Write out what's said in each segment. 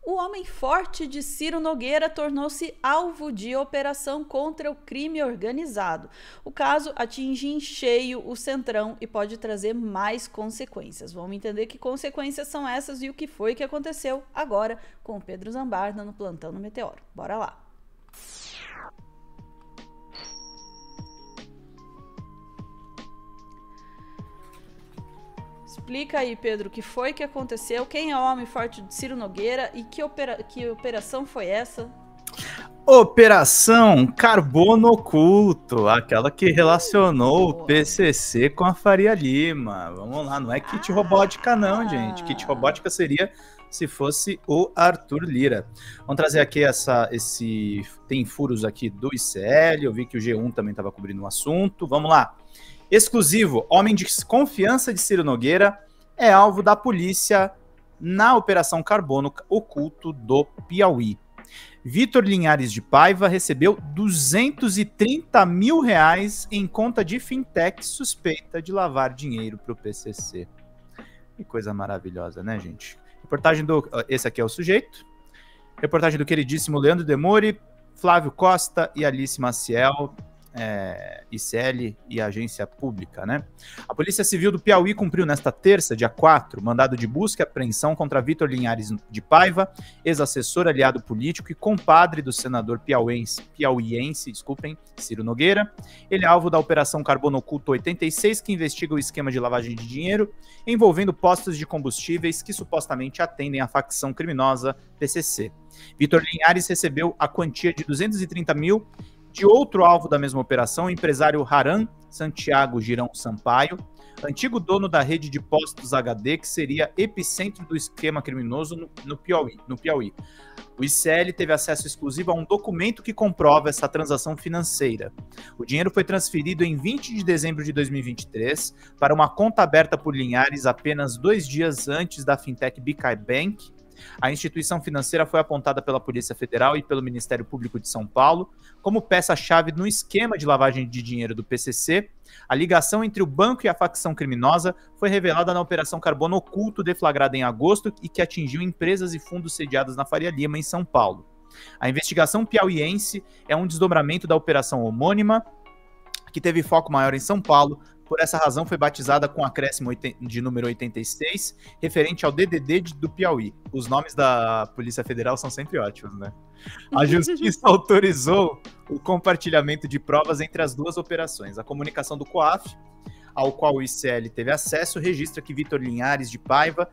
O homem forte de Ciro Nogueira tornou-se alvo de operação contra o crime organizado. O caso atinge em cheio o Centrão e pode trazer mais consequências. Vamos entender que consequências são essas e o que foi que aconteceu agora com o Pedro Zambarda no Plantão no Meteoro. Bora lá! Explica aí, Pedro, o que foi que aconteceu, quem é o homem forte de Ciro Nogueira e que operação foi essa? Operação Carbono Oculto, aquela que relacionou o PCC com a Faria Lima. Vamos lá, não é kit robótica não, gente. Kit robótica seria se fosse o Arthur Lira. Vamos trazer aqui tem furos aqui do ICL, eu vi que o G1 também estava cobrindo o assunto. Vamos lá. Exclusivo, homem de confiança de Ciro Nogueira é alvo da polícia na Operação Carbono Oculto do Piauí. Vitor Linhares de Paiva recebeu R$230 mil em conta de fintech suspeita de lavar dinheiro para o PCC. Que coisa maravilhosa, né, gente? Reportagem esse aqui é o sujeito. Reportagem do queridíssimo Leandro Demore, Flávio Costa e Alice Maciel. ICL e agência pública, né? A Polícia Civil do Piauí cumpriu nesta terça, dia 4, mandado de busca e apreensão contra Vitor Linhares de Paiva, ex-assessor, aliado político e compadre do senador piauiense, Ciro Nogueira. Ele é alvo da Operação Carbono Oculto 86, que investiga o esquema de lavagem de dinheiro envolvendo postos de combustíveis que supostamente atendem à facção criminosa PCC. Vitor Linhares recebeu a quantia de 230 mil de outro alvo da mesma operação, o empresário Haran Santiago Girão Sampaio, antigo dono da rede de postos HD, que seria epicentro do esquema criminoso no Piauí. O ICL teve acesso exclusivo a um documento que comprova essa transação financeira. O dinheiro foi transferido em 20 de dezembro de 2023 para uma conta aberta por Linhares apenas 2 dias antes da fintech BK Bank. A instituição financeira foi apontada pela Polícia Federal e pelo Ministério Público de São Paulo como peça-chave no esquema de lavagem de dinheiro do PCC. A ligação entre o banco e a facção criminosa foi revelada na Operação Carbono Oculto, deflagrada em agosto e que atingiu empresas e fundos sediados na Faria Lima, em São Paulo. A investigação piauiense é um desdobramento da operação homônima, que teve foco maior em São Paulo. Por essa razão, foi batizada com acréscimo de número 86, referente ao DDD do Piauí. Os nomes da Polícia Federal são sempre ótimos, né? A Justiça autorizou o compartilhamento de provas entre as duas operações. A comunicação do COAF, ao qual o ICL teve acesso, registra que Vitor Linhares de Paiva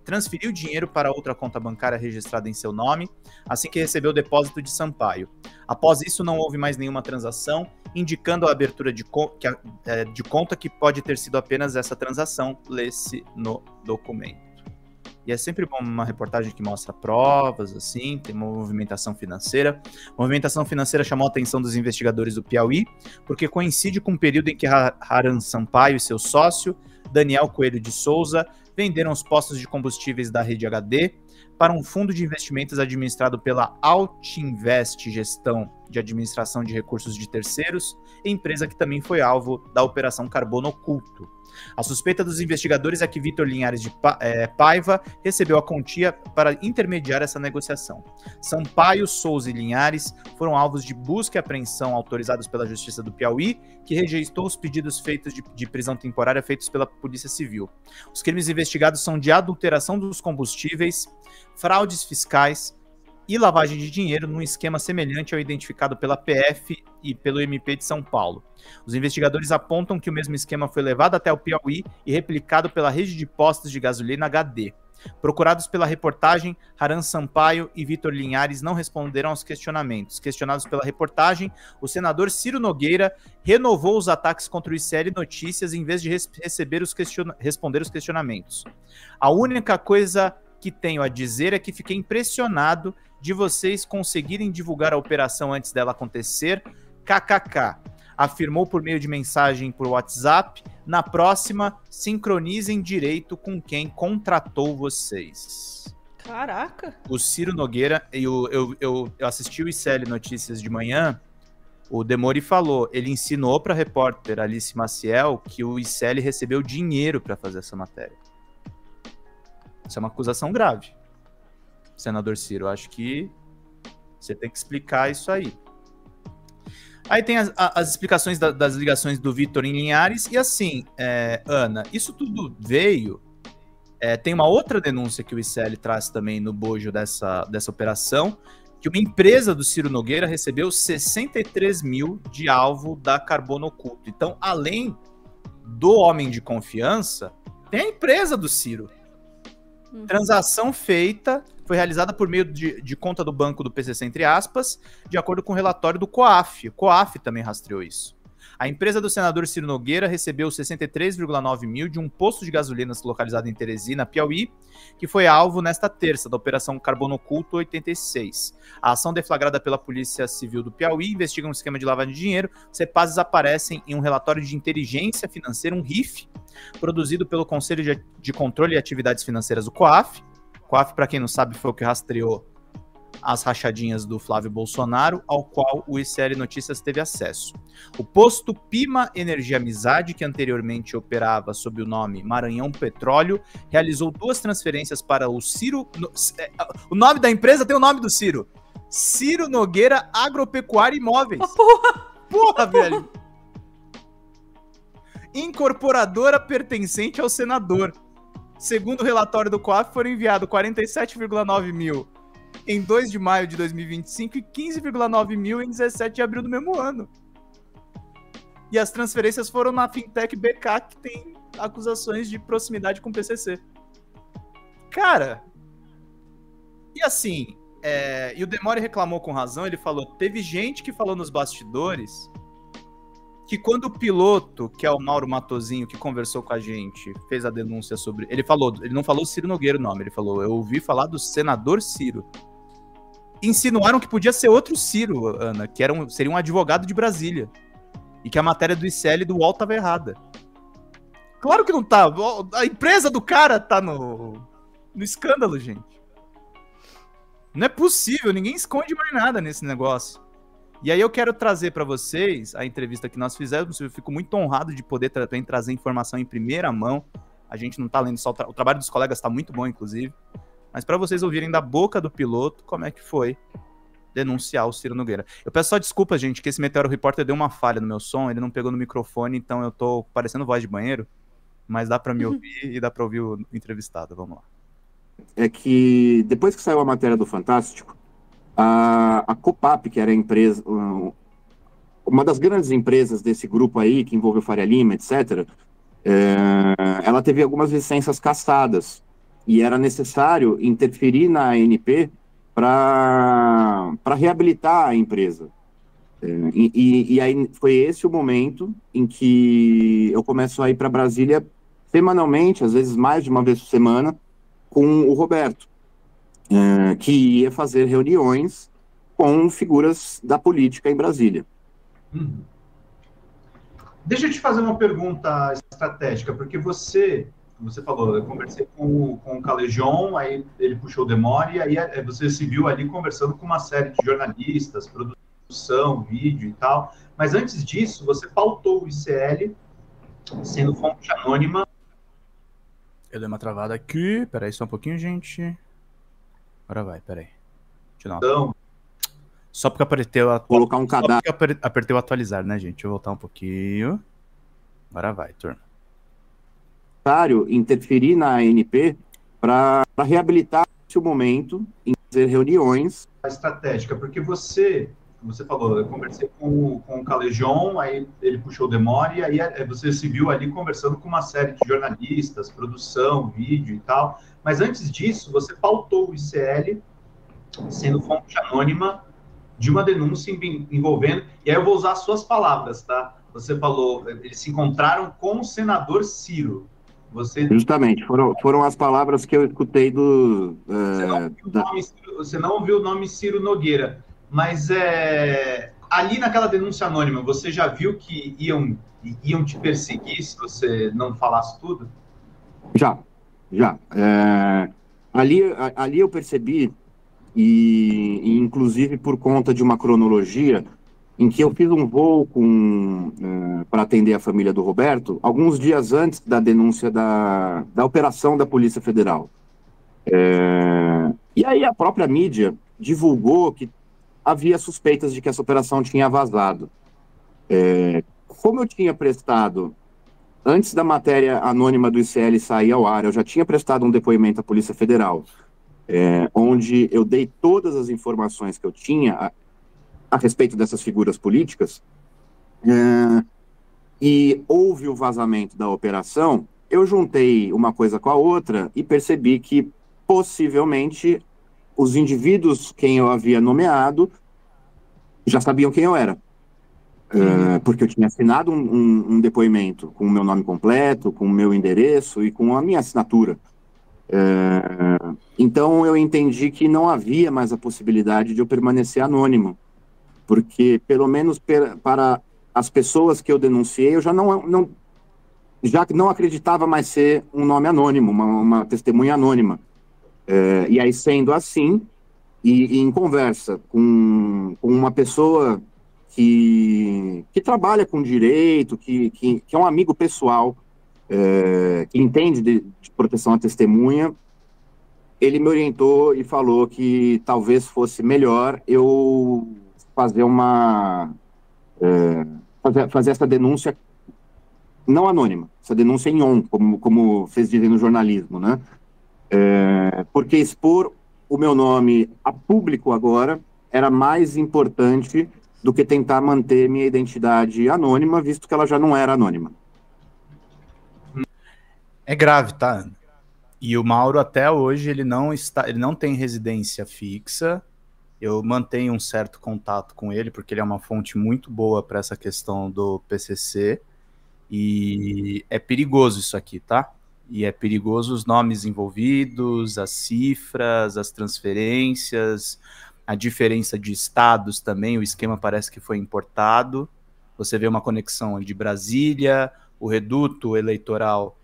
transferiu dinheiro para outra conta bancária registrada em seu nome, assim que recebeu o depósito de Sampaio. Após isso, não houve mais nenhuma transação, indicando a abertura de conta que pode ter sido apenas essa transação, lê-se no documento. E é sempre bom uma reportagem que mostra provas, assim, tem uma movimentação financeira. A movimentação financeira chamou a atenção dos investigadores do Piauí, porque coincide com o período em que Haran Sampaio e seu sócio, Daniel Coelho de Souza, venderam os postos de combustíveis da rede HD para um fundo de investimentos administrado pela Altinvest Gestão de Administração de Recursos de Terceiros, empresa que também foi alvo da Operação Carbono Oculto. A suspeita dos investigadores é que Vitor Linhares de Paiva recebeu a quantia para intermediar essa negociação. Sampaio, Souza e Linhares foram alvos de busca e apreensão autorizados pela Justiça do Piauí, que rejeitou os pedidos feitos de prisão temporária feitos pela Polícia Civil. Os crimes investigados são de adulteração dos combustíveis, fraudes fiscais e lavagem de dinheiro num esquema semelhante ao identificado pela PF e pelo MP de São Paulo. Os investigadores apontam que o mesmo esquema foi levado até o Piauí e replicado pela rede de postos de gasolina HD. Procurados pela reportagem, Haran Sampaio e Vitor Linhares não responderam aos questionamentos. Questionados pela reportagem, o senador Ciro Nogueira renovou os ataques contra o ICL Notícias em vez de responder os questionamentos. A única coisa que tenho a dizer é que fiquei impressionado de vocês conseguirem divulgar a operação antes dela acontecer, kkk. Afirmou por meio de mensagem por WhatsApp. Na próxima, sincronizem direito com quem contratou vocês. Caraca! O Ciro Nogueira, eu assisti o ICL Notícias de manhã, o Demore falou, ele ensinou para a repórter Alice Maciel que o ICL recebeu dinheiro para fazer essa matéria. Isso é uma acusação grave. senador Ciro. Acho que você tem que explicar isso aí. Aí tem as explicações das ligações do Vitor em Linhares. E assim, Ana, isso tudo veio... tem uma outra denúncia que o ICL traz também no bojo dessa operação, que uma empresa do Ciro Nogueira recebeu 63 mil de alvo da Carbono Oculto. Então, além do homem de confiança, tem a empresa do Ciro. Transação feita, foi realizada por meio de conta do banco do PCC, entre aspas, de acordo com o relatório do COAF. O COAF também rastreou isso. A empresa do senador Ciro Nogueira recebeu 63,9 mil de um posto de gasolina localizado em Teresina, Piauí, que foi alvo nesta terça da Operação Carbono Oculto 86. A ação deflagrada pela Polícia Civil do Piauí investiga um esquema de lavagem de dinheiro. Os repasses aparecem em um relatório de inteligência financeira, um RIF, produzido pelo Conselho de Controle e Atividades Financeiras do COAF. COAF, para quem não sabe, foi o que rastreou as rachadinhas do Flávio Bolsonaro, ao qual o ICL Notícias teve acesso. O posto Pima Energia Amizade, que anteriormente operava sob o nome Maranhão Petróleo, realizou 2 transferências para o Ciro... O nome da empresa tem o nome do Ciro. Ciro Nogueira Agropecuária Imóveis. Porra, velho. Incorporadora pertencente ao senador. Segundo o relatório do COAF, foram enviados 47,9 mil em 2 de maio de 2025 e 15,9 mil em 17 de abril do mesmo ano. E as transferências foram na Fintech BK, que tem acusações de proximidade com o PCC. Cara, e assim, e o Demore reclamou com razão, ele falou, teve gente que falou nos bastidores que quando o piloto, que é o Mauro Matozinho, que conversou com a gente, fez a denúncia sobre... Ele não falou Ciro Nogueira o nome, ele falou, eu ouvi falar do senador Ciro. Insinuaram que podia ser outro Ciro, Ana, que seria um advogado de Brasília. E que a matéria do ICL e do UOL estava errada. Claro que não tá. A empresa do cara tá no escândalo, gente. Não é possível, ninguém esconde mais nada nesse negócio. E aí eu quero trazer para vocês a entrevista que nós fizemos. Eu fico muito honrado de poder também trazer informação em primeira mão. A gente não tá lendo só... O trabalho dos colegas tá muito bom, inclusive. Mas para vocês ouvirem da boca do piloto como é que foi denunciar o Ciro Nogueira. Eu peço só desculpa, gente, que esse Meteoro Repórter deu uma falha no meu som, ele não pegou no microfone, então eu tô parecendo voz de banheiro, mas dá para me ouvir e dá para ouvir o entrevistado. Vamos lá. É que depois que saiu a matéria do Fantástico, a Copap, que era a empresa, uma das grandes empresas desse grupo aí, que envolveu Faria Lima, etc., ela teve algumas licenças cassadas. E era necessário interferir na ANP para reabilitar a empresa. E aí foi esse o momento em que eu começo a ir para Brasília semanalmente, às vezes mais de uma vez por semana, com o Roberto, que ia fazer reuniões com figuras da política em Brasília. Deixa eu te fazer uma pergunta estratégica, porque você falou, eu conversei com o Calejon, aí ele puxou o Demore, e aí você se viu ali conversando com uma série de jornalistas, produção, vídeo e tal. Mas antes disso, você pautou o ICL, sendo fonte anônima. Eu dei uma travada aqui. Peraí só um pouquinho, gente. Agora vai, peraí. Deixa eu dar uma... Só porque colocar um cadastro. Só porque apertei o atualizar, né, gente? Deixa eu voltar um pouquinho. Agora vai, turma. Interferir na ANP para reabilitar esse momento em fazer reuniões. Estratégica, porque você falou, eu conversei com o Calejon, aí ele puxou o Demore, e aí você se viu ali conversando com uma série de jornalistas, produção, vídeo e tal. Mas antes disso, você pautou o ICL, sendo fonte anônima, de uma denúncia envolvendo... E aí eu vou usar as suas palavras, tá? Você falou, eles se encontraram com o senador Ciro. Justamente, foram as palavras que eu escutei do... Você não ouviu o nome Ciro Nogueira, mas ali naquela denúncia anônima, você já viu que iam te perseguir se você não falasse tudo? Já. Ali eu percebi, e inclusive por conta de uma cronologia, em que eu fiz um voo para atender a família do Roberto, alguns dias antes da denúncia da operação da Polícia Federal. E aí a própria mídia divulgou que havia suspeitas de que essa operação tinha vazado. Como eu tinha prestado, antes da matéria anônima do ICL sair ao ar, eu já tinha prestado um depoimento à Polícia Federal, onde eu dei todas as informações que eu tinha a respeito dessas figuras políticas, e houve o vazamento da operação, eu juntei uma coisa com a outra e percebi que, possivelmente, os indivíduos quem eu havia nomeado já sabiam quem eu era. Porque eu tinha assinado um depoimento com o meu nome completo, com o meu endereço e com a minha assinatura. Então, eu entendi que não havia mais a possibilidade de eu permanecer anônimo, porque, pelo menos para as pessoas que eu denunciei, eu já não acreditava mais ser um nome anônimo, uma testemunha anônima. E aí, sendo assim, e em conversa com uma pessoa que trabalha com direito, que é um amigo pessoal, que entende de proteção à testemunha, ele me orientou e falou que talvez fosse melhor eu fazer fazer essa denúncia não anônima, essa denúncia em on, como vocês dizem no jornalismo, né? Porque expor o meu nome a público agora era mais importante do que tentar manter minha identidade anônima, visto que ela já não era anônima. É grave, tá, Ana? E o Mauro, até hoje, ele não tem residência fixa. Eu mantenho um certo contato com ele, porque ele é uma fonte muito boa para essa questão do PCC. E é perigoso isso aqui, tá? E é perigoso os nomes envolvidos, as cifras, as transferências, a diferença de estados também. O esquema parece que foi importado. Você vê uma conexão de Brasília, o reduto eleitoral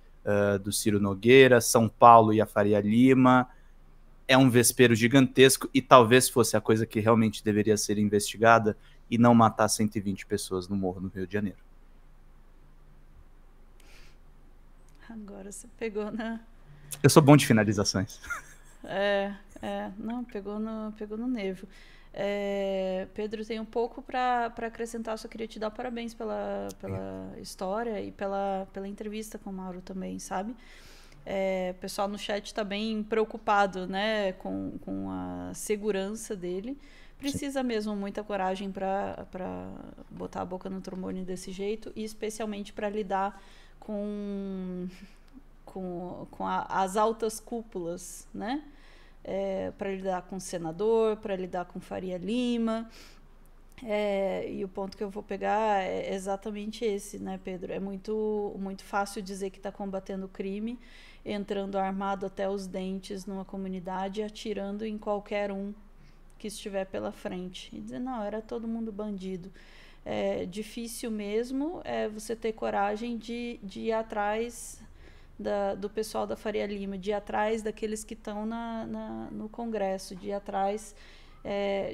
do Ciro Nogueira, São Paulo e a Faria Lima. É um vespeiro gigantesco e talvez fosse a coisa que realmente deveria ser investigada e não matar 120 pessoas no morro no Rio de Janeiro. Agora você pegou na... Eu sou bom de finalizações. Não, pegou no nervo. Pedro, tem um pouco para acrescentar, só queria te dar parabéns pela história e pela entrevista com o Mauro também, sabe? O pessoal no chat está bem preocupado, né, com a segurança dele. Precisa mesmo muita coragem para botar a boca no trombone desse jeito, e especialmente para lidar com as altas cúpulas, né? Para lidar com o senador, para lidar com Faria Lima. E o ponto que eu vou pegar é exatamente esse, né, Pedro? É muito, muito fácil dizer que está combatendo o crime, entrando armado até os dentes numa comunidade e atirando em qualquer um que estiver pela frente. E dizer, não, era todo mundo bandido. É difícil mesmo você ter coragem de ir atrás do pessoal da Faria Lima, de ir atrás daqueles que estão no Congresso, de ir atrás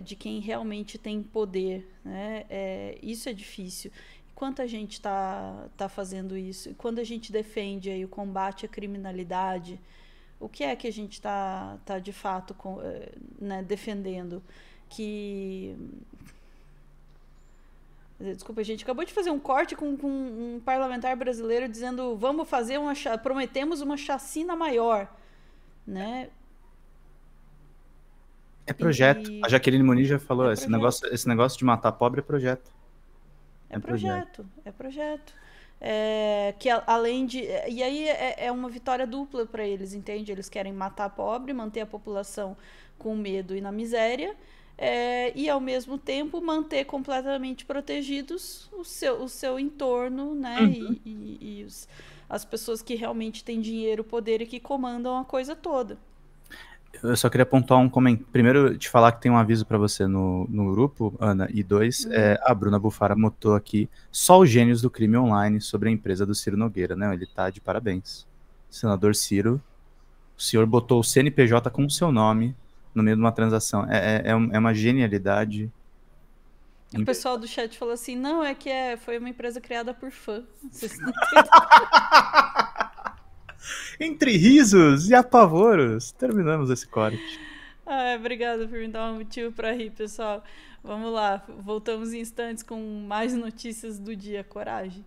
de quem realmente tem poder, né? Isso é difícil. Quanta gente está fazendo isso? E quando a gente defende aí o combate à criminalidade, o que é que a gente está de fato né, defendendo? Desculpa, a gente acabou de fazer um corte com um parlamentar brasileiro dizendo prometemos uma chacina maior, né? É projeto. A Jaqueline Muniz já falou, esse negócio de matar pobre é projeto. É projeto. Que além de... E aí é uma vitória dupla para eles, entende? Eles querem matar pobre, manter a população com medo e na miséria, e ao mesmo tempo manter completamente protegidos o seu entorno, né? Uhum. E as pessoas que realmente têm dinheiro, poder e que comandam a coisa toda. Eu só queria pontuar um comentário. Primeiro, te falar que tem um aviso para você no grupo, Ana. E dois, a Bruna Bufara botou aqui só os gênios do crime online sobre a empresa do Ciro Nogueira, né? Ele tá de parabéns. Senador Ciro, o senhor botou o CNPJ com o seu nome no meio de uma transação. É uma genialidade. O pessoal do chat falou assim, não, foi uma empresa criada por fã. Vocês não Entre risos e apavoros, terminamos esse corte. Obrigada por me dar um motivo para rir, pessoal. Vamos lá, voltamos em instantes com mais notícias do dia. Coragem.